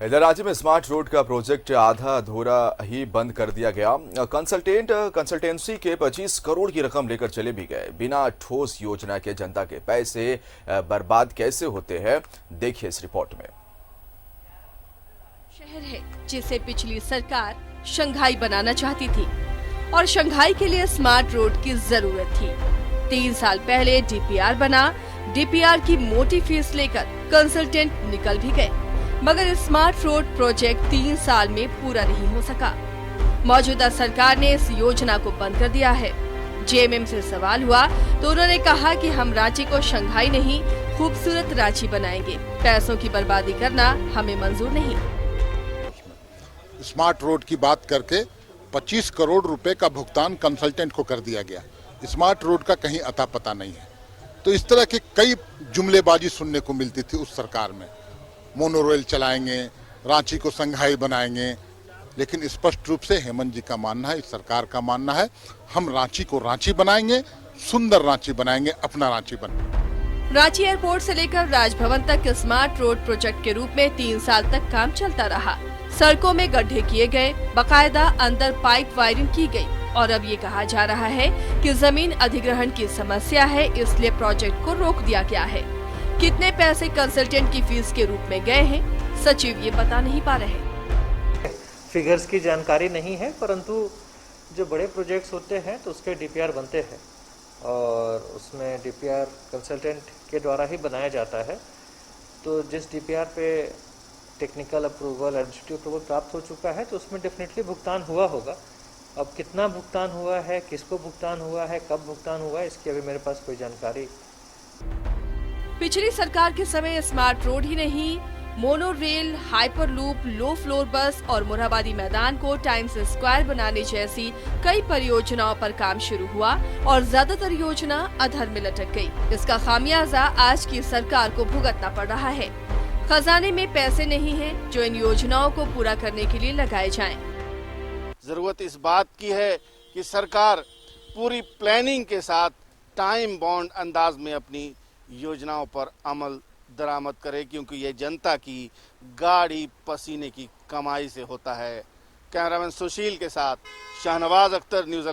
इधर राज्य में स्मार्ट रोड का प्रोजेक्ट आधा अधूरा ही बंद कर दिया गया। कंसल्टेंसी के 25 करोड़ की रकम लेकर चले भी गए। बिना ठोस योजना के जनता के पैसे बर्बाद कैसे होते हैं, देखिए इस रिपोर्ट में। शहर है जिसे पिछली सरकार शंघाई बनाना चाहती थी और शंघाई के लिए स्मार्ट रोड की जरूरत थी। 3 साल पहले डीपीआर बना। डीपीआर की मोटी फीस लेकर कंसल्टेंट निकल भी गए, मगर स्मार्ट रोड प्रोजेक्ट 3 साल में पूरा नहीं हो सका। मौजूदा सरकार ने इस योजना को बंद कर दिया है। जेएमएम से सवाल हुआ तो उन्होंने कहा कि हम रांची को शंघाई नहीं, खूबसूरत रांची बनाएंगे। पैसों की बर्बादी करना हमें मंजूर नहीं। स्मार्ट रोड की बात करके 25 करोड़ रुपए का भुगतान कंसल्टेंट को कर दिया गया। स्मार्ट रोड का कहीं अता पता नहीं है। तो इस तरह की कई जुमलेबाजी सुनने को मिलती थी उस सरकार में। मोनो रेल चलाएंगे, रांची को शंघाई बनाएंगे, लेकिन स्पष्ट रूप से हेमंत जी का मानना है, इस सरकार का मानना है, हम रांची को रांची बनाएंगे, सुंदर रांची बनाएंगे, अपना रांची बनाएंगे। रांची एयरपोर्ट से लेकर राजभवन तक स्मार्ट रोड प्रोजेक्ट के रूप में 3 साल तक काम चलता रहा। सड़कों में गड्ढे किए गए, बकायदा अंदर पाइप वायरिंग की गई और अब ये कहा जा रहा है कि जमीन अधिग्रहण की समस्या है, इसलिए प्रोजेक्ट को रोक दिया गया है। कितने पैसे कंसल्टेंट की फीस के रूप में गए हैं, सचिव ये बता नहीं पा रहे। फिगर्स की जानकारी नहीं है, परंतु जो बड़े प्रोजेक्ट्स होते हैं तो उसके डीपीआर बनते हैं और उसमें डीपीआर कंसल्टेंट के द्वारा ही बनाया जाता है। तो जिस डीपीआर पे टेक्निकल अप्रूवल, एडमिनिस्ट्रेटिव अप्रूवल प्राप्त हो चुका है तो उसमें डेफिनेटली भुगतान हुआ होगा। अब कितना भुगतान हुआ है, किसको भुगतान हुआ है, कब भुगतान हुआ है, इसकी अभी मेरे पास कोई जानकारी। पिछली सरकार के समय स्मार्ट रोड ही नहीं, mono rail, hyper loop, low floor बस और मोरहाबादी मैदान को टाइम्स स्क्वायर बनाने जैसी कई परियोजनाओं पर काम शुरू हुआ और ज्यादातर योजना अधर में लटक गई। इसका खामियाजा आज की सरकार को भुगतना पड़ रहा है। खजाने में पैसे नहीं हैं जो इन योजनाओं को पूरा करने के लिए लगाए जाएं। जरूरत इस बात की है कि सरकार पूरी प्लानिंग के साथ टाइम बाउंड अंदाज में अपनी योजनाओं पर अमल दरामद करे, क्योंकि ये जनता की गाड़ी पसीने की कमाई से होता है। कैमरामैन सुशील के साथ शाहनवाज अख्तर, न्यूज़।